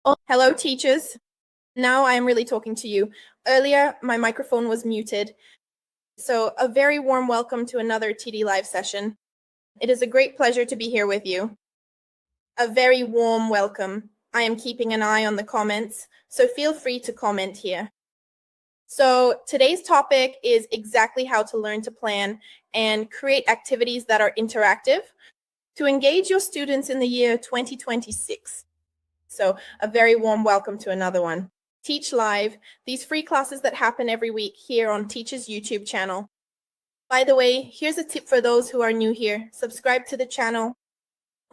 Oh, hello, teachers. Now I am really talking to you. Earlier, my microphone was muted. So, a very warm welcome to another TD Live session. It is a great pleasure to be here with you. A very warm welcome. I am keeping an eye on the comments, so feel free to comment here. So, today's topic is exactly how to learn to plan and create activities that are interactive to engage your students in the year 2026. So, a very warm welcome to another one. Teach Live, these free classes that happen every week here on Teach's YouTube channel. By the way, here's a tip for those who are new here. Subscribe to the channel.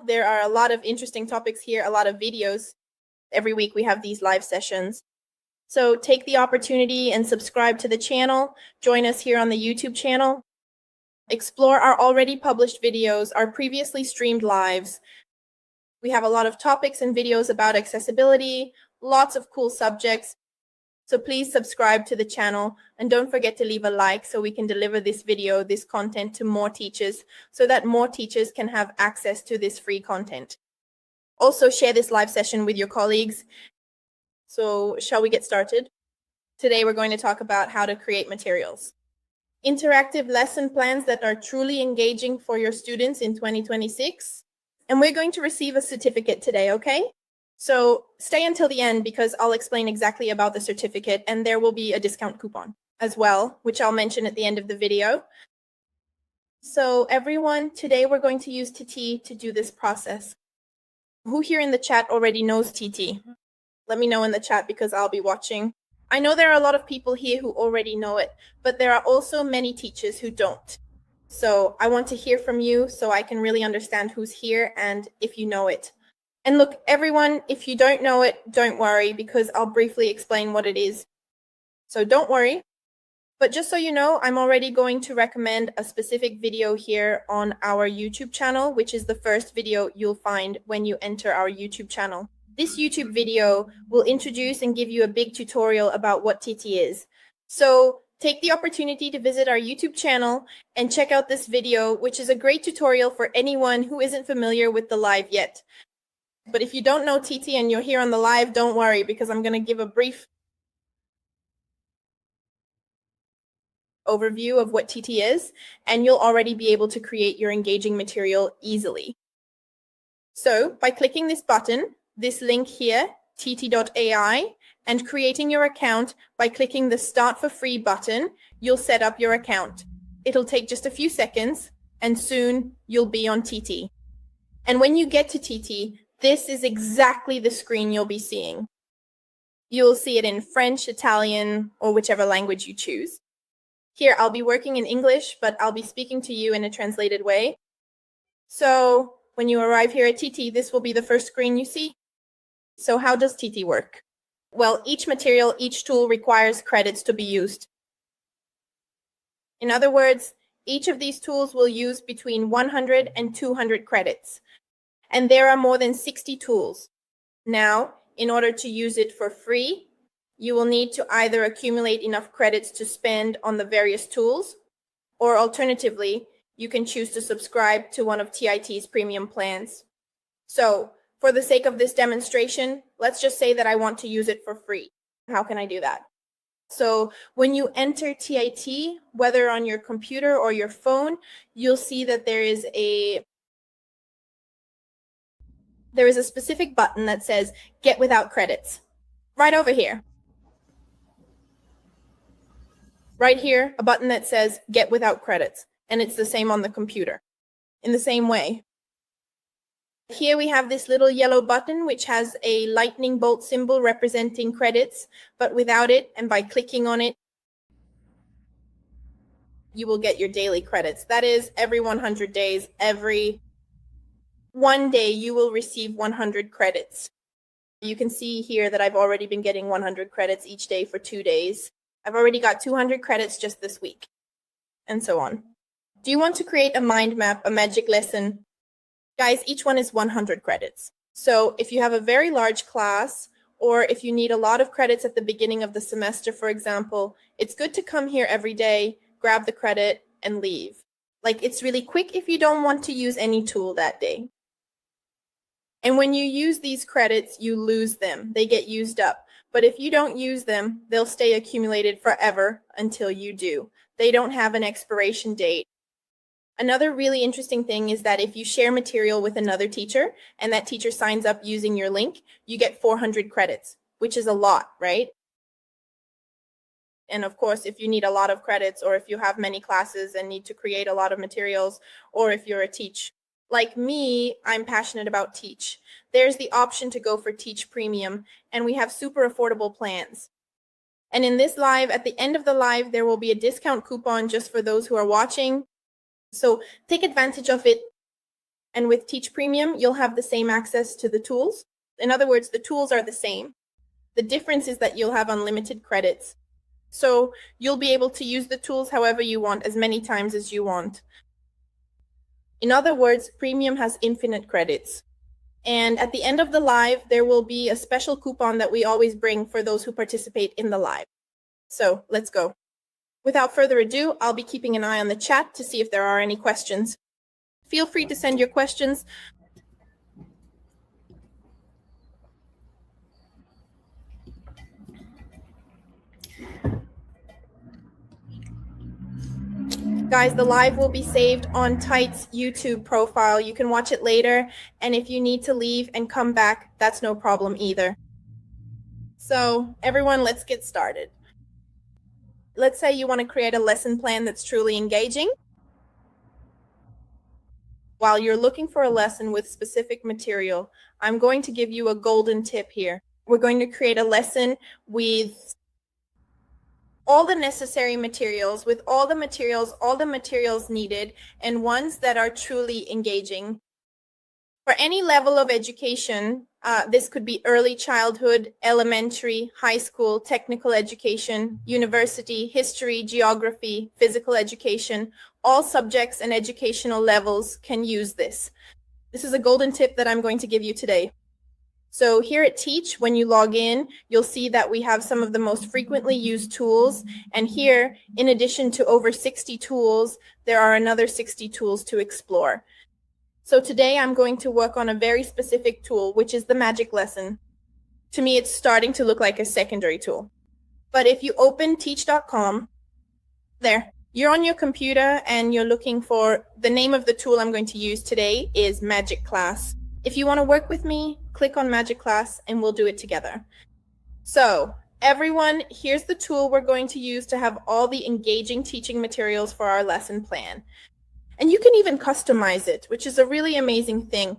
There are a lot of interesting topics here, a lot of videos. Every week we have these live sessions. So take the opportunity and subscribe to the channel. Join us here on the YouTube channel. Explore our already published videos, our previously streamed lives. We have a lot of topics and videos about accessibility, lots of cool subjects. So please subscribe to the channel and don't forget to leave a like so we can deliver this video, this content to more teachers so that more teachers can have access to this free content. Also share this live session with your colleagues. So shall we get started? Today we're going to talk about how to create materials. Interactive lesson plans that are truly engaging for your students in 2026. And we're going to receive a certificate today, okay? So stay until the end because I'll explain exactly about the certificate and there will be a discount coupon as well, which I'll mention at the end of the video. So everyone, today we're going to use Teachy to do this process. Who here in the chat already knows Teachy? Let me know in the chat because I'll be watching. I know there are a lot of people here who already know it, but there are also many teachers who don't. So I want to hear from you so I can really understand who's here and if you know it. And look, everyone, if you don't know it, don't worry because I'll briefly explain what it is. So don't worry. But just so you know, I'm already going to recommend a specific video here on our YouTube channel, which is the first video you'll find when you enter our YouTube channel. This YouTube video will introduce and give you a big tutorial about what Teachy is. So take the opportunity to visit our YouTube channel and check out this video, which is a great tutorial for anyone who isn't familiar with the live yet. But if you don't know Teachy and you're here on the live, don't worry because I'm going to give a brief overview of what Teachy is, and you'll already be able to create your engaging material easily. So by clicking this button, this link here, teachy.ai, and creating your account by clicking the Start for Free button, you'll set up your account. It'll take just a few seconds, and soon you'll be on Teachy. And when you get to Teachy, this is exactly the screen you'll be seeing. You'll see it in French, Italian, or whichever language you choose. Here, I'll be working in English, but I'll be speaking to you in a translated way. So when you arrive here at Teachy, this will be the first screen you see. So how does Teachy work? Well, each material, each tool requires credits to be used. In other words, each of these tools will use between 100 and 200 credits. And there are more than 60 tools. Now, in order to use it for free, you will need to either accumulate enough credits to spend on the various tools, or alternatively, you can choose to subscribe to one of TIT's premium plans. So, for the sake of this demonstration, let's just say that I want to use it for free. How can I do that? So when you enter TIT, whether on your computer or your phone, you'll see that there is a specific button that says Get Without Credits. Right over here. Right here, a button that says Get Without Credits. And it's the same on the computer. In the same way. Here we have this little yellow button which has a lightning bolt symbol representing credits, but without it, and by clicking on it, you will get your daily credits. That is, every 100 days, every one day you will receive 100 credits. You can see here that I've already been getting 100 credits each day for 2 days. I've already got 200 credits just this week, and so on. Do you want to create a mind map, a magic lesson? Guys, each one is 100 credits. So if you have a very large class, or if you need a lot of credits at the beginning of the semester, for example, it's good to come here every day, grab the credit, and leave. Like, it's really quick if you don't want to use any tool that day. And when you use these credits, you lose them. They get used up. But if you don't use them, they'll stay accumulated forever until you do. They don't have an expiration date. Another really interesting thing is that if you share material with another teacher and that teacher signs up using your link, you get 400 credits, which is a lot, right? And of course, if you need a lot of credits, or if you have many classes and need to create a lot of materials, or if you're a teach, like me, I'm passionate about Teach. There's the option to go for Teach Premium, and we have super affordable plans. And in this live, at the end of the live, there will be a discount coupon just for those who are watching. So take advantage of it. And with Teach Premium, you'll have the same access to the tools. In other words, the tools are the same. The difference is that you'll have unlimited credits. So you'll be able to use the tools however you want, as many times as you want. In other words, Premium has infinite credits. And at the end of the live, there will be a special coupon that we always bring for those who participate in the live. So let's go. Without further ado, I'll be keeping an eye on the chat to see if there are any questions. Feel free to send your questions. Guys, the live will be saved on Tight's YouTube profile. You can watch it later, and if you need to leave and come back, that's no problem either. So everyone, let's get started. Let's say you want to create a lesson plan that's truly engaging. While you're looking for a lesson with specific material, I'm going to give you a golden tip here. We're going to create a lesson with all the necessary materials, with all the materials needed, and ones that are truly engaging. For any level of education, this could be early childhood, elementary, high school, technical education, university, history, geography, physical education. All subjects and educational levels can use this. This is a golden tip that I'm going to give you today. So here at Teach, when you log in, you'll see that we have some of the most frequently used tools. And here, in addition to over 60 tools, there are another 60 tools to explore. So today I'm going to work on a very specific tool, which is the magic lesson. To me, it's starting to look like a secondary tool. But if you open teach.com, there, you're on your computer and you're looking for the name of the tool I'm going to use today is Magic Class. If you want to work with me, click on Magic Class and we'll do it together. So everyone, here's the tool we're going to use to have all the engaging teaching materials for our lesson plan. And you can even customize it, which is a really amazing thing.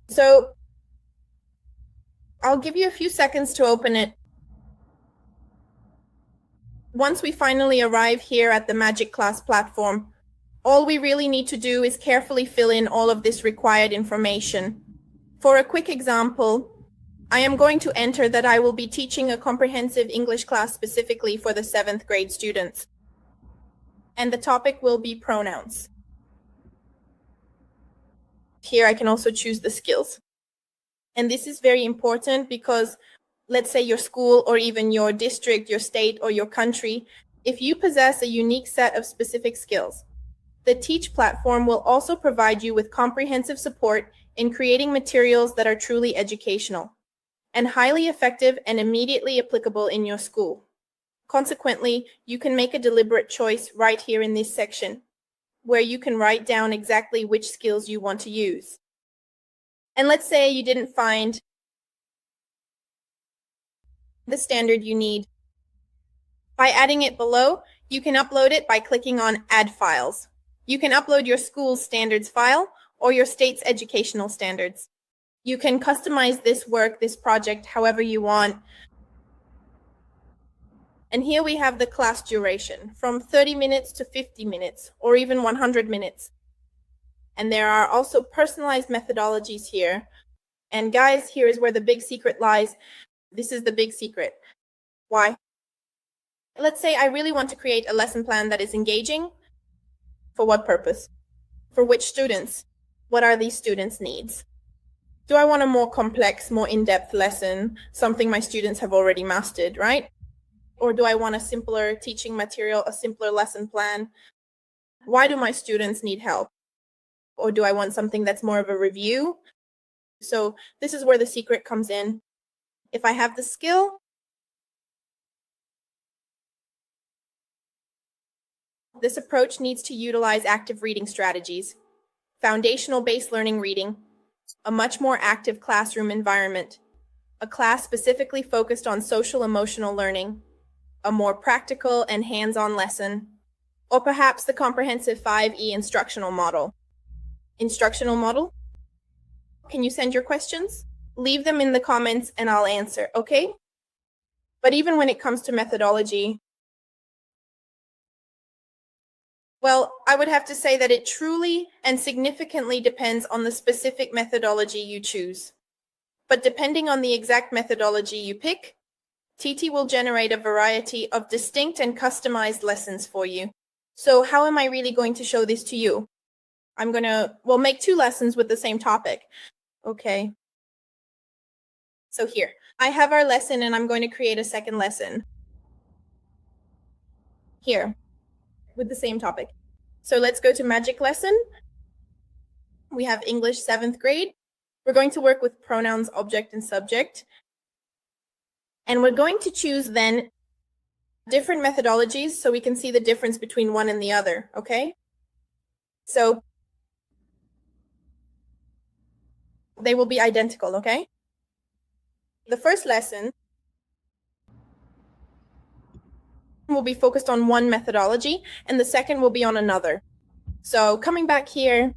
So I'll give you a few seconds to open it. Once we finally arrive here at the Magic Class platform, all we really need to do is carefully fill in all of this required information. For a quick example, I am going to enter that I will be teaching a comprehensive English class specifically for the 7th grade students. And the topic will be pronouns. Here I can also choose the skills. And this is very important because let's say your school or even your district, your state, or your country, if you possess a unique set of specific skills, the Teach platform will also provide you with comprehensive support in creating materials that are truly educational and highly effective and immediately applicable in your school. Consequently, you can make a deliberate choice right here in this section, where you can write down exactly which skills you want to use. And let's say you didn't find the standard you need. By adding it below, you can upload it by clicking on Add Files. You can upload your school's standards file or your state's educational standards. You can customize this work, this project, however you want. And here we have the class duration, from 30 minutes to 50 minutes, or even 100 minutes. And there are also personalized methodologies here. And guys, here is where the big secret lies. This is the big secret. Why? Let's say I really want to create a lesson plan that is engaging. For what purpose? For which students? What are these students' needs? Do I want a more complex, more in-depth lesson, something my students have already mastered, right? Or do I want a simpler teaching material, a simpler lesson plan? Why do my students need help? Or do I want something that's more of a review? So this is where the secret comes in. If I have the skill, this approach needs to utilize active reading strategies, foundational-based learning reading, a much more active classroom environment, a class specifically focused on social-emotional learning, a more practical and hands-on lesson, or perhaps the comprehensive 5E instructional model. Instructional model? Can you send your questions? Leave them in the comments and I'll answer, okay? But even when it comes to methodology, well, I would have to say that it truly and significantly depends on the specific methodology you choose. But depending on the exact methodology you pick, Teachy will generate a variety of distinct and customized lessons for you. So how am I really going to show this to you? I'm going to, make 2 lessons with the same topic. Okay. So here, I have our lesson and I'm going to create a second lesson. Here, with the same topic. So let's go to magic lesson. We have English 7th grade. We're going to work with pronouns, object, and subject. And we're going to choose then different methodologies so we can see the difference between one and the other, okay? So they will be identical, okay? The first lesson will be focused on one methodology and the second will be on another. So coming back here,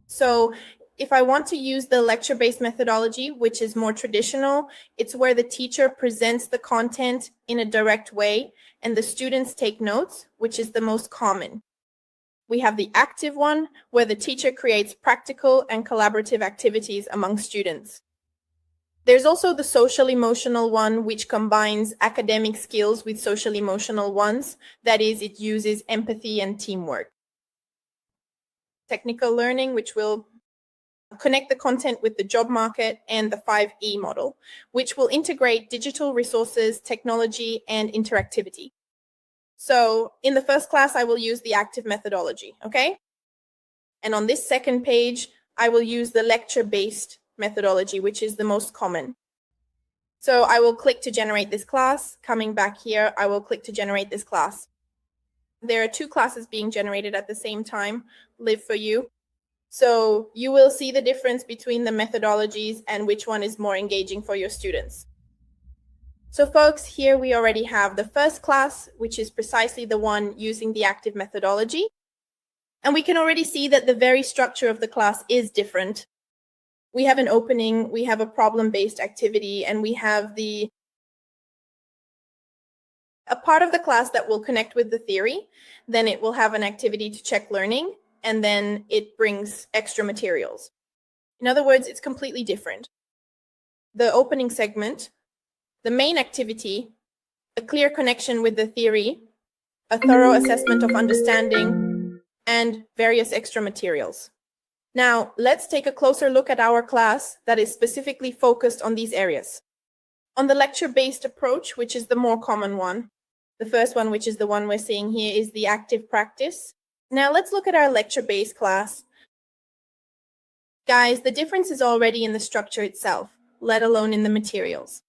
so if I want to use the lecture-based methodology, which is more traditional, it's where the teacher presents the content in a direct way and the students take notes, which is the most common. We have the active one, where the teacher creates practical and collaborative activities among students. There's also the social-emotional one, which combines academic skills with social-emotional ones. That is, it uses empathy and teamwork. Technical learning, which will connect the content with the job market, and the 5E model, which will integrate digital resources, technology, and interactivity. So in the first class, I will use the active methodology, okay? And on this second page, I will use the lecture-based methodology, which is the most common. So I will click to generate this class. Coming back here, I will click to generate this class. There are 2 classes being generated at the same time, live for you. So you will see the difference between the methodologies and which one is more engaging for your students. So folks, here we already have the first class, which is precisely the one using the active methodology. And we can already see that the very structure of the class is different. We have an opening, we have a problem-based activity, and we have a part of the class that will connect with the theory. Then it will have an activity to check learning, and then it brings extra materials. In other words, it's completely different. The opening segment, the main activity, a clear connection with the theory, a thorough assessment of understanding, and various extra materials. Now, let's take a closer look at our class that is specifically focused on these areas. On the lecture-based approach, which is the more common one, the first one, which is the one we're seeing here, is the active practice. Now, let's look at our lecture-based class. Guys, the difference is already in the structure itself, let alone in the materials.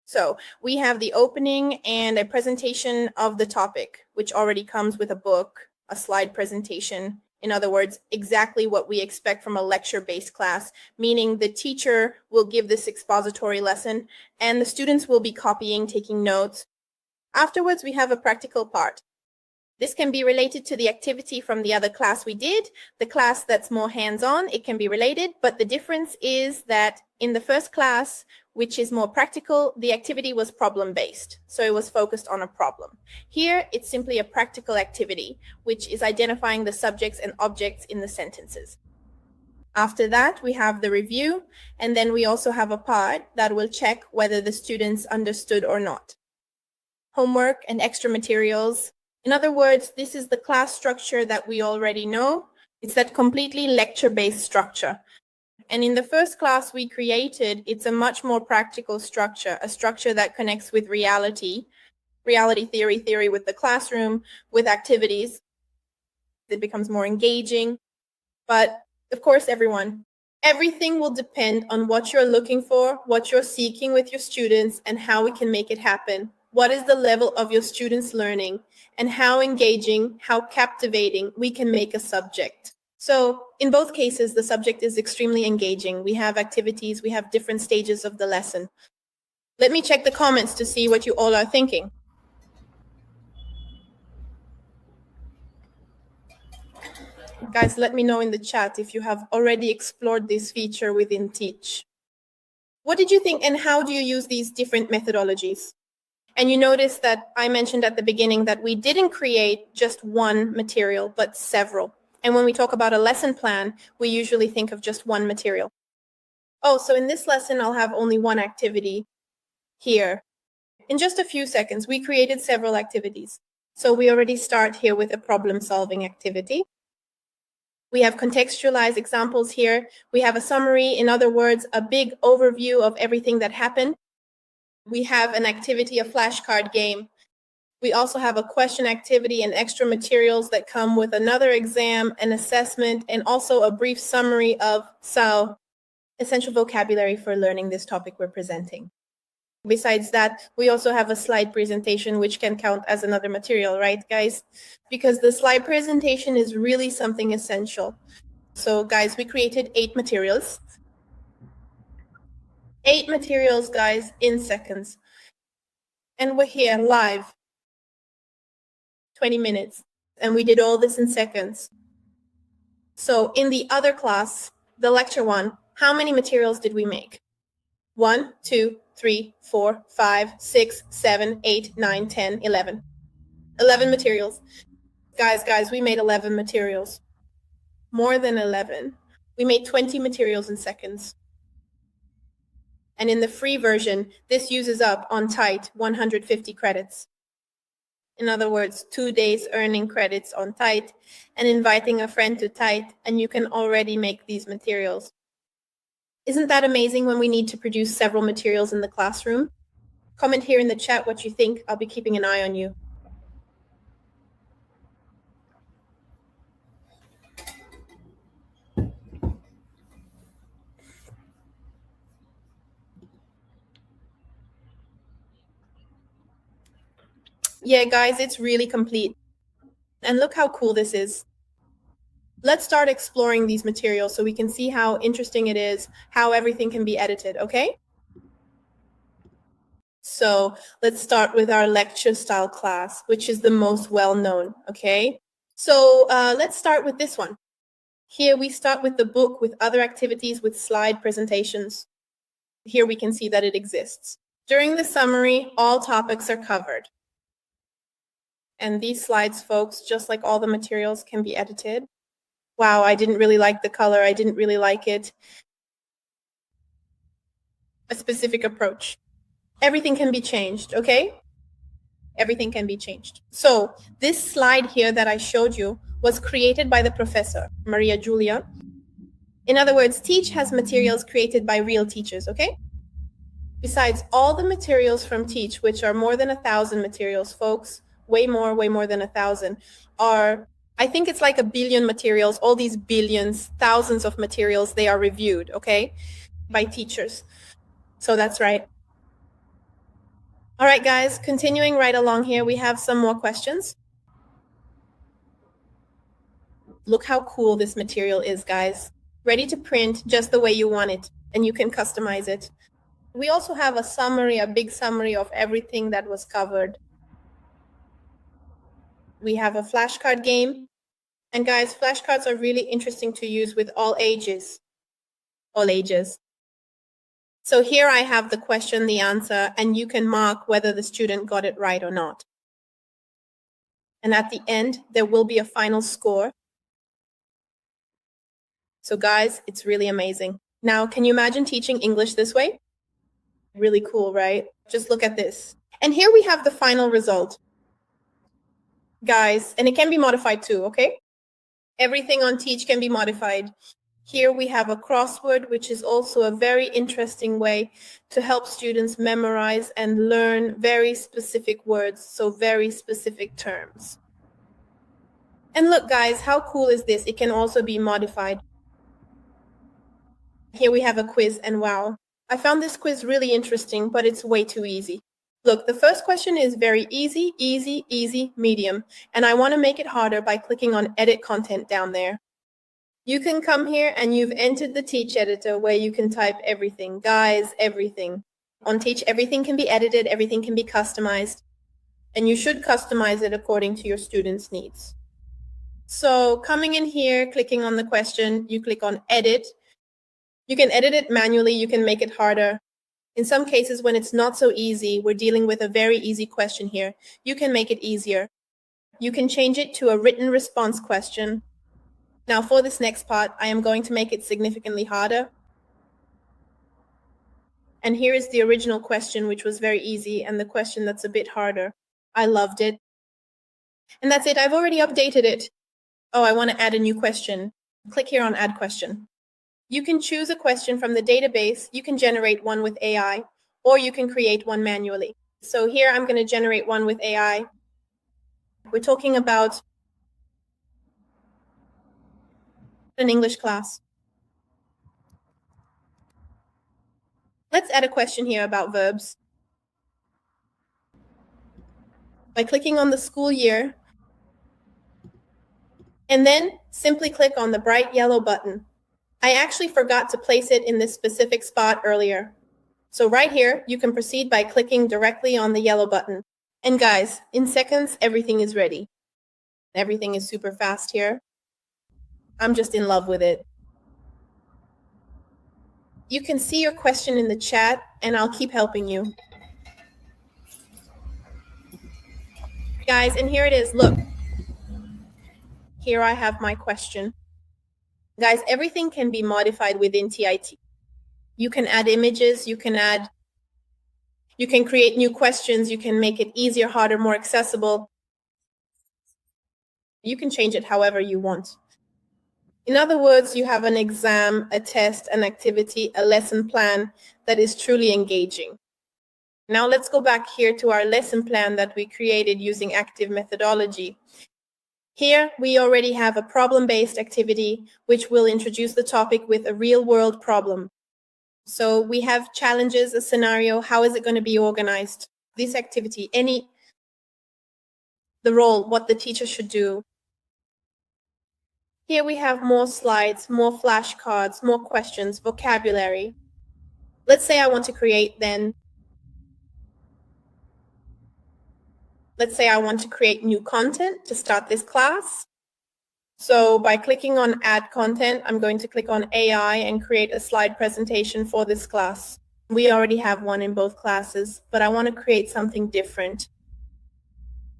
So we have the opening and a presentation of the topic, which already comes with a book, a slide presentation. In other words, exactly what we expect from a lecture-based class, meaning the teacher will give this expository lesson and the students will be copying, taking notes. Afterwards, we have a practical part. This can be related to the activity from the other class we did. The class that's more hands-on, it can be related, but the difference is that in the first class, which is more practical, the activity was problem-based. So it was focused on a problem. Here, it's simply a practical activity, which is identifying the subjects and objects in the sentences. After that, we have the review, and then we also have a part that will check whether the students understood or not. Homework and extra materials. In other words, this is the class structure that we already know. It's that completely lecture-based structure. And in the first class we created, it's a much more practical structure, a structure that connects with reality theory with the classroom, with activities. It becomes more engaging. But of course, everyone, Everything will depend on what you're looking for, what you're seeking with your students, and how we can make it happen. What is the level of your students' learning, and how engaging, how captivating we can make a subject. So in both cases, the subject is extremely engaging. We have activities, we have different stages of the lesson. Let me check the comments to see what you all are thinking. Guys, let me know in the chat if you have already explored this feature within Teach. What did you think, and how do you use these different methodologies? And you notice that I mentioned at the beginning that we didn't create just one material, but several. And when we talk about a lesson plan, we usually think of just one material. Oh, so in this lesson, I'll have only one activity here. In just a few seconds, we created several activities. So we already start here with a problem-solving activity. We have contextualized examples here. We have a summary, in other words, a big overview of everything that happened. We have an activity, a flashcard game. We also have a question activity and extra materials that come with another exam, an assessment, and also a brief summary of essential vocabulary for learning this topic we're presenting. Besides that, we also have a slide presentation, which can count as another material, right, guys? Because the slide presentation is really something essential. So, guys, we created 8 materials. 8 materials, guys, in seconds. And we're here live, 20 minutes. And we did all this in seconds. So in the other class, the lecture one, how many materials did we make? 1, 2, 3, 4, 5, 6, 7, 8, 9, 10, 11. 11 materials. Guys, we made 11 materials. More than 11. We made 20 materials in seconds. And in the free version, this uses up on Tite 150 credits. In other words, 2 days earning credits on Tite and inviting a friend to Tite, and you can already make these materials. Isn't that amazing when we need to produce several materials in the classroom? Comment here in the chat what you think. I'll be keeping an eye on you. Yeah, guys, it's really complete. And look how cool this is. Let's start exploring these materials so we can see how interesting it is, how everything can be edited, okay? So let's start with our lecture style class, which is the most well-known, okay? So let's start with this one. Here we start with the book with other activities with slide presentations. Here we can see that it exists. During the summary, all topics are covered. And these slides, folks, just like all the materials, can be edited. Wow, I didn't really like the color. I didn't really like it. A specific approach. Everything can be changed, okay? Everything can be changed. So this slide here that I showed you was created by the professor, Maria Julia. In other words, Teach has materials created by real teachers, okay? Besides, all the materials from Teach, which are more than 1,000 materials, folks, way more than 1,000, are, I think it's like 1 billion materials, all these billions, thousands of materials, they are reviewed, okay, by teachers. So that's right. All right, guys, continuing right along here, we have some more questions. Look how cool this material is, guys. Ready to print just the way you want it, and you can customize it. We also have a summary, a big summary of everything that was covered. We have a flashcard game. And guys, flashcards are really interesting to use with all ages. All ages. So here I have the question, the answer, and you can mark whether the student got it right or not. And at the end, there will be a final score. So guys, it's really amazing. Now, can you imagine teaching English this way? Really cool, right? Just look at this. And here we have the final result. Guys, and it can be modified too, okay? Everything on Teach can be modified. Here we have a crossword, which is also a very interesting way to help students memorize and learn very specific words, so very specific terms. And look, guys, how cool is this? It can also be modified. Here we have a quiz, and wow, I found this quiz really interesting, but it's way too easy. Look, the first question is very easy, easy, easy, medium, and I want to make it harder by clicking on Edit Content down there. You can come here and you've entered the Teach editor where you can type everything. Guys, everything. On Teach, everything can be edited, everything can be customized, and you should customize it according to your students' needs. So coming in here, clicking on the question, you click on Edit. You can edit it manually, you can make it harder. In some cases, when it's not so easy, we're dealing with a very easy question here. You can make it easier. You can change it to a written response question. Now for this next part, I am going to make it significantly harder. And here is the original question, which was very easy, and the question that's a bit harder. I loved it. And that's it, I've already updated it. Oh, I want to add a new question. Click here on Add Question. You can choose a question from the database, you can generate one with AI, or you can create one manually. So here I'm going to generate one with AI. We're talking about an English class. Let's add a question here about verbs. By clicking on the school year, and then simply click on the bright yellow button. I actually forgot to place it in this specific spot earlier. So right here, you can proceed by clicking directly on the yellow button. And guys, in seconds, everything is ready. Everything is super fast here. I'm just in love with it. You can see your question in the chat, and I'll keep helping you. Guys, and here it is, look. Here I have my question. Guys, everything can be modified within TIT. You can add images, you can create new questions, you can make it easier, harder, more accessible. You can change it however you want. In other words, you have an exam, a test, an activity, a lesson plan that is truly engaging. Now let's go back here to our lesson plan that we created using active methodology. Here we already have a problem-based activity which will introduce the topic with a real-world problem. So we have challenges, a scenario, how is it going to be organized? This activity, the role, what the teacher should do. Here we have more slides, more flashcards, more questions, vocabulary. Let's say I want to create new content to start this class. So by clicking on Add Content, I'm going to click on AI and create a slide presentation for this class. We already have one in both classes, but I want to create something different.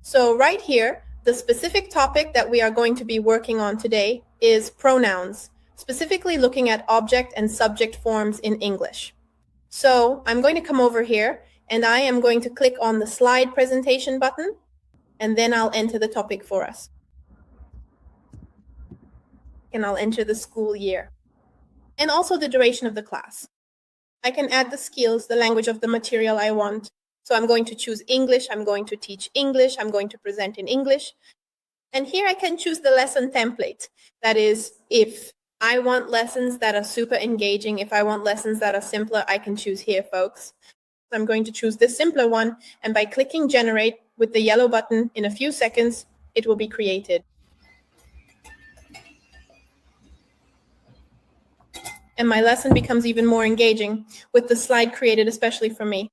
So right here, the specific topic that we are going to be working on today is pronouns, specifically looking at object and subject forms in English. So I'm going to come over here and I am going to click on the slide presentation button, and then I'll enter the topic for us. And I'll enter the school year and also the duration of the class. I can add the skills, the language of the material I want. So I'm going to choose English, I'm going to teach English, I'm going to present in English. And here I can choose the lesson template. That is, if I want lessons that are super engaging, if I want lessons that are simpler, I can choose here, folks. So I'm going to choose this simpler one, and by clicking generate with the yellow button, in a few seconds, it will be created. And my lesson becomes even more engaging with the slide created especially for me.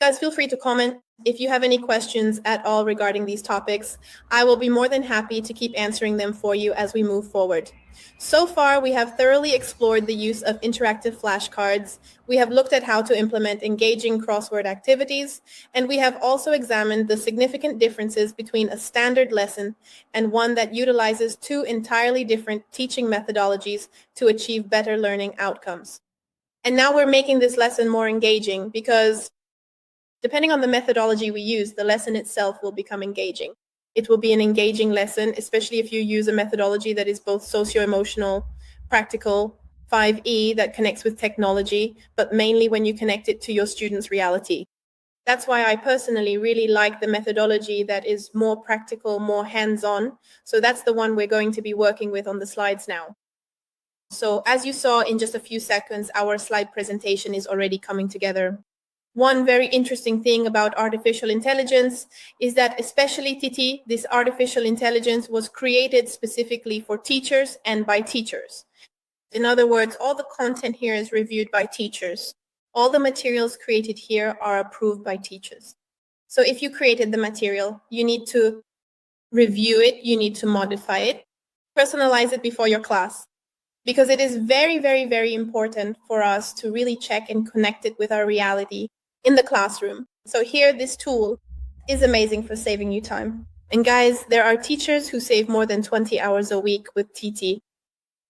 Guys, feel free to comment if you have any questions at all regarding these topics. I will be more than happy to keep answering them for you as we move forward. So far, we have thoroughly explored the use of interactive flashcards. We have looked at how to implement engaging crossword activities, and we have also examined the significant differences between a standard lesson and one that utilizes two entirely different teaching methodologies to achieve better learning outcomes. And now we're making this lesson more engaging because depending on the methodology we use, the lesson itself will become engaging. It will be an engaging lesson, especially if you use a methodology that is both socio-emotional, practical, 5E that connects with technology, but mainly when you connect it to your students' reality. That's why I personally really like the methodology that is more practical, more hands-on. So that's the one we're going to be working with on the slides now. So as you saw in just a few seconds, our slide presentation is already coming together. One very interesting thing about artificial intelligence is that especially Teachy, this artificial intelligence was created specifically for teachers and by teachers. In other words, all the content here is reviewed by teachers. All the materials created here are approved by teachers. So if you created the material, you need to review it, you need to modify it, personalize it before your class, because it is very, very, very important for us to really check and connect it with our reality in the classroom. So here, this tool is amazing for saving you time. And guys, there are teachers who save more than 20 hours a week with TT.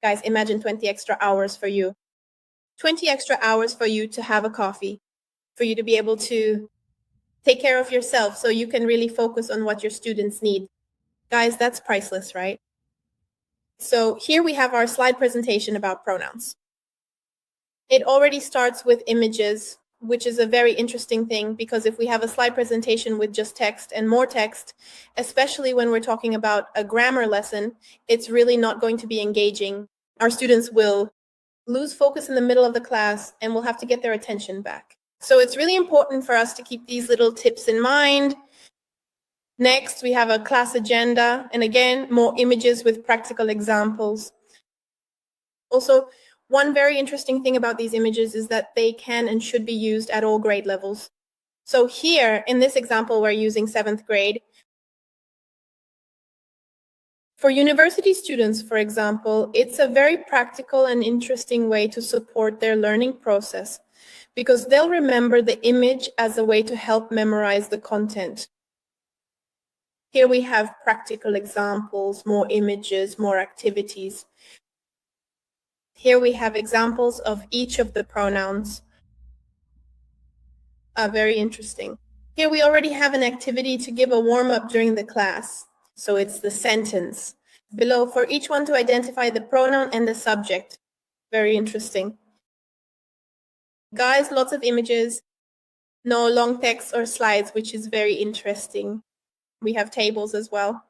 Guys, imagine 20 extra hours for you. 20 extra hours for you to have a coffee, for you to be able to take care of yourself so you can really focus on what your students need. Guys, that's priceless, right? So here we have our slide presentation about pronouns. It already starts with images, which is a very interesting thing, because if we have a slide presentation with just text and more text, especially when we're talking about a grammar lesson, it's really not going to be engaging. Our students will lose focus in the middle of the class and will have to get their attention back. So it's really important for us to keep these little tips in mind. Next, we have a class agenda, and again, more images with practical examples. Also, one very interesting thing about these images is that they can and should be used at all grade levels. So here, in this example, we're using 7th grade. For university students, for example, it's a very practical and interesting way to support their learning process, because they'll remember the image as a way to help memorize the content. Here we have practical examples, more images, more activities. Here we have examples of each of the pronouns. Very interesting. Here we already have an activity to give a warm-up during the class. So it's the sentence. Below, for each one to identify the pronoun and the subject. Very interesting. Guys, lots of images, no long text or slides, which is very interesting. We have tables as well.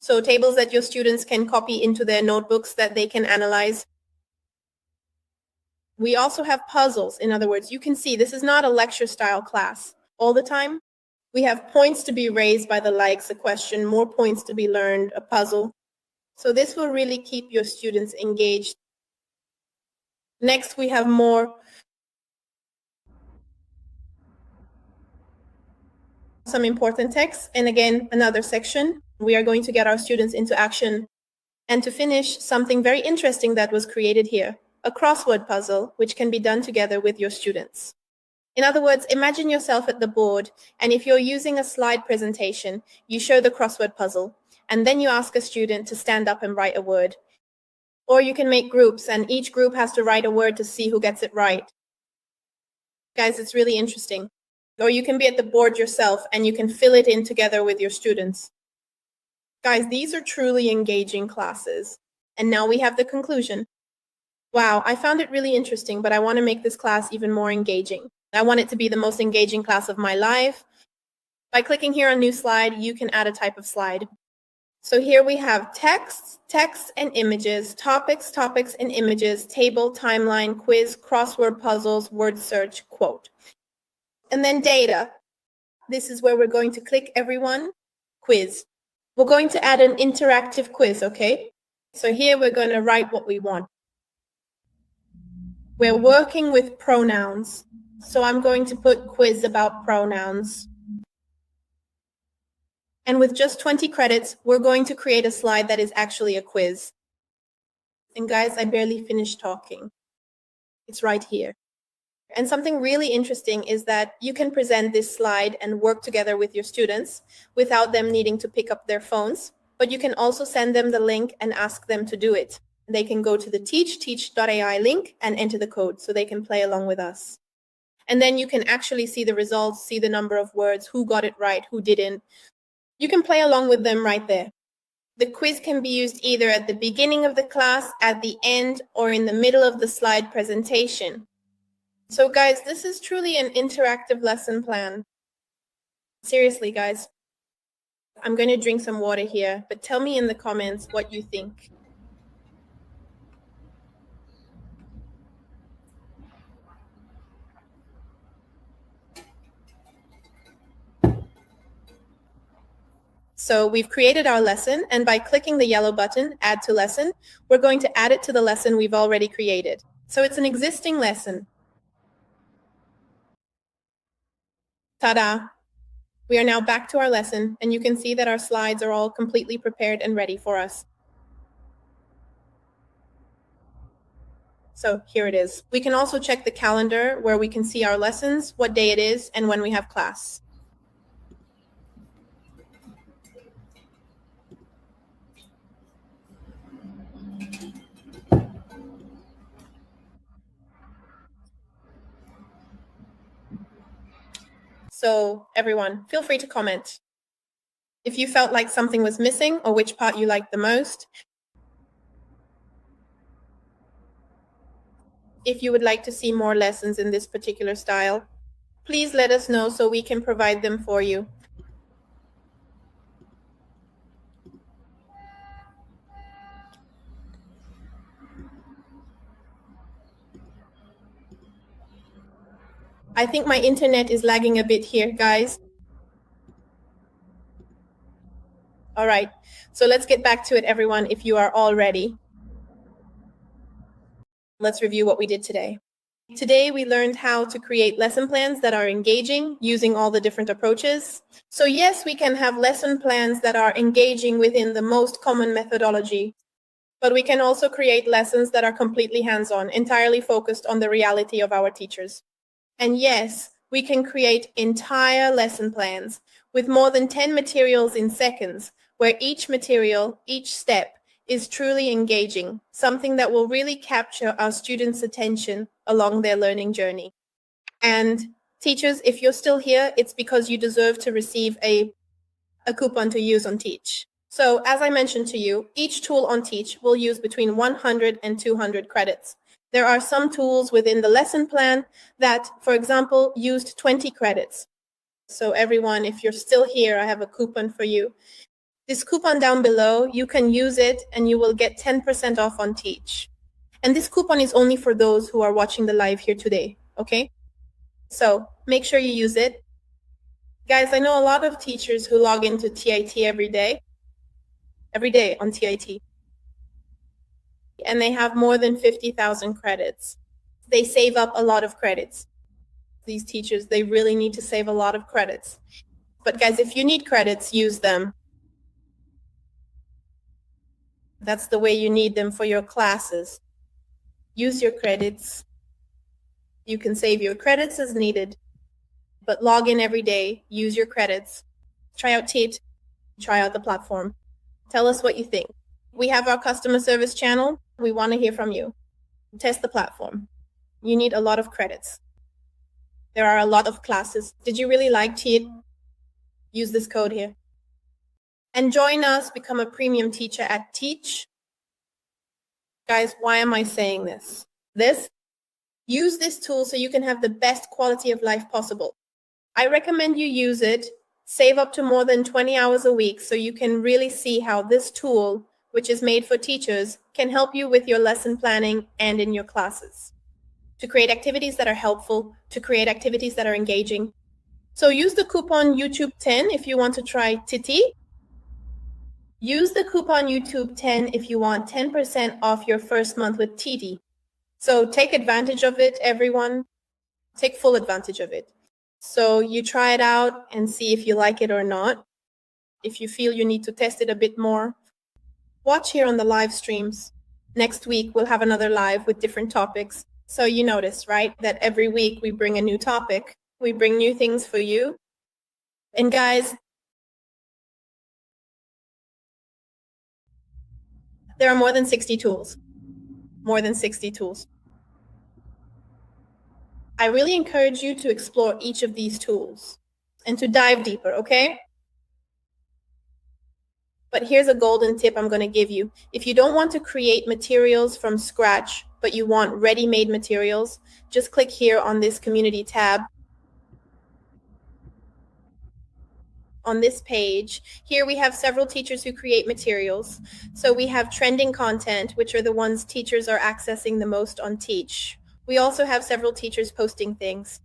So tables that your students can copy into their notebooks that they can analyze. We also have puzzles. In other words, you can see this is not a lecture style class all the time. We have points to be raised by the likes, a question, more points to be learned, a puzzle. So this will really keep your students engaged. Next, we have some important text. And again, another section. We are going to get our students into action. And to finish, something very interesting that was created here, a crossword puzzle, which can be done together with your students. In other words, imagine yourself at the board, and if you're using a slide presentation, you show the crossword puzzle, and then you ask a student to stand up and write a word. Or you can make groups, and each group has to write a word to see who gets it right. Guys, it's really interesting. Or you can be at the board yourself, and you can fill it in together with your students. Guys, these are truly engaging classes. And now we have the conclusion. Wow, I found it really interesting, but I want to make this class even more engaging. I want it to be the most engaging class of my life. By clicking here on New Slide, you can add a type of slide. So here we have text, text and images, topics, topics and images, table, timeline, quiz, crossword puzzles, word search, quote. And then data. This is where we're going to click everyone, quiz. We're going to add an interactive quiz, okay? So here we're going to write what we want. We're working with pronouns. So I'm going to put quiz about pronouns. And with just 20 credits, we're going to create a slide that is actually a quiz. And guys, I barely finished talking. It's right here. And something really interesting is that you can present this slide and work together with your students without them needing to pick up their phones, but you can also send them the link and ask them to do it. They can go to the teach.ai link and enter the code so they can play along with us. And then you can actually see the results, see the number of words, who got it right, who didn't. You can play along with them right there. The quiz can be used either at the beginning of the class, at the end, or in the middle of the slide presentation. So guys, this is truly an interactive lesson plan. Seriously, guys. I'm going to drink some water here, but tell me in the comments what you think. So we've created our lesson, and by clicking the yellow button, Add to Lesson, we're going to add it to the lesson we've already created. So it's an existing lesson. Ta-da! We are now back to our lesson, and you can see that our slides are all completely prepared and ready for us. So here it is. We can also check the calendar where we can see our lessons, what day it is, and when we have class. So everyone, feel free to comment. If you felt like something was missing or which part you liked the most, if you would like to see more lessons in this particular style, please let us know so we can provide them for you. I think my internet is lagging a bit here, guys. All right, so let's get back to it, everyone, if you are all ready. Let's review what we did today. Today, we learned how to create lesson plans that are engaging using all the different approaches. So yes, we can have lesson plans that are engaging within the most common methodology, but we can also create lessons that are completely hands-on, entirely focused on the reality of our teachers. And yes, we can create entire lesson plans with more than 10 materials in seconds, where each material, each step, is truly engaging, something that will really capture our students' attention along their learning journey. And teachers, if you're still here, it's because you deserve to receive a coupon to use on Teach. So as I mentioned to you, each tool on Teach will use between 100 and 200 credits. There are some tools within the lesson plan that, for example, used 20 credits. So everyone, if you're still here, I have a coupon for you. This coupon down below, you can use it and you will get 10% off on Teach. And this coupon is only for those who are watching the live here today, okay? So make sure you use it. Guys, I know a lot of teachers who log into TIT every day on TIT. And they have more than 50,000 credits. They save up a lot of credits. These teachers, they really need to save a lot of credits. But guys, if you need credits, use them. That's the way you need them for your classes. Use your credits. You can save your credits as needed, but log in every day, use your credits. Try out TIT, try out the platform. Tell us what you think. We have our customer service channel. We want to hear from you. Test the platform. You need a lot of credits. There are a lot of classes. Did you really like TIT? Use this code here. And join us, become a premium teacher at Teach. Guys, why am I saying this? Use this tool so you can have the best quality of life possible. I recommend you use it, save up to more than 20 hours a week so you can really see how this tool, which is made for teachers, can help you with your lesson planning and in your classes. To create activities that are helpful, to create activities that are engaging. So use the coupon YouTube10 if you want to try TIT. Use the coupon YouTube10 if you want 10% off your first month with TD. So take advantage of it, everyone. Take full advantage of it. So you try it out and see if you like it or not. If you feel you need to test it a bit more, watch here on the live streams. Next week, we'll have another live with different topics. So you notice, right, that every week we bring a new topic. We bring new things for you. And guys, there are more than 60 tools. More than 60 tools. I really encourage you to explore each of these tools and to dive deeper, okay? But here's a golden tip I'm going to give you. If you don't want to create materials from scratch, but you want ready-made materials, just click here on this community tab. On this page, here we have several teachers who create materials. So we have trending content, which are the ones teachers are accessing the most on Teach. We also have several teachers posting things,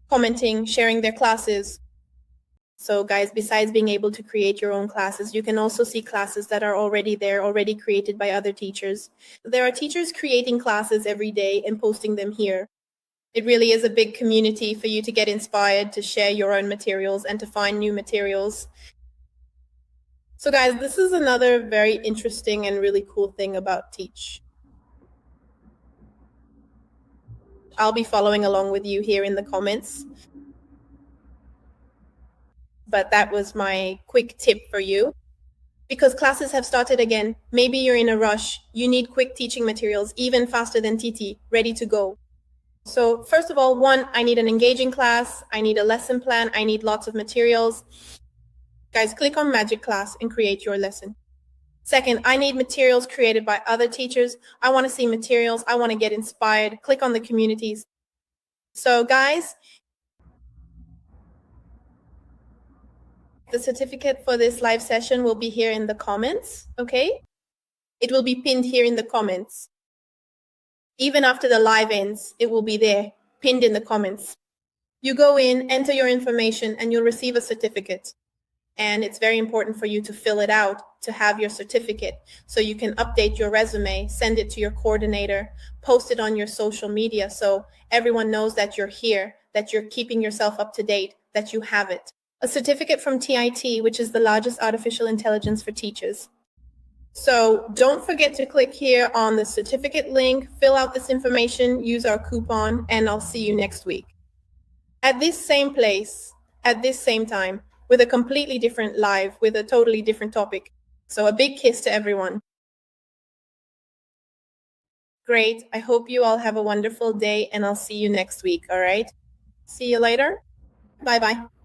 commenting, sharing their classes. So guys, besides being able to create your own classes, you can also see classes that are already there, already created by other teachers. There are teachers creating classes every day and posting them here. It really is a big community for you to get inspired, to share your own materials and to find new materials. So guys, this is another very interesting and really cool thing about Teach. I'll be following along with you here in the comments. But that was my quick tip for you. Because classes have started again, maybe you're in a rush, you need quick teaching materials, even faster than TT, ready to go. So first of all, one, I need an engaging class, I need a lesson plan, I need lots of materials. Guys, click on Magic Class and create your lesson. Second, I need materials created by other teachers. I want to see materials, I want to get inspired. Click on the communities. So guys, the certificate for this live session will be here in the comments, okay? It will be pinned here in the comments. Even after the live ends, it will be there, pinned in the comments. You go in, enter your information, and you'll receive a certificate. And it's very important for you to fill it out to have your certificate so you can update your resume, send it to your coordinator, post it on your social media so everyone knows that you're here, that you're keeping yourself up to date, that you have it. A certificate from TIT, which is the largest artificial intelligence for teachers. So don't forget to click here on the certificate link, fill out this information, use our coupon, and I'll see you next week. At this same place, at this same time, with a completely different live, with a totally different topic. So a big kiss to everyone. Great. I hope you all have a wonderful day, and I'll see you next week, all right? See you later. Bye-bye.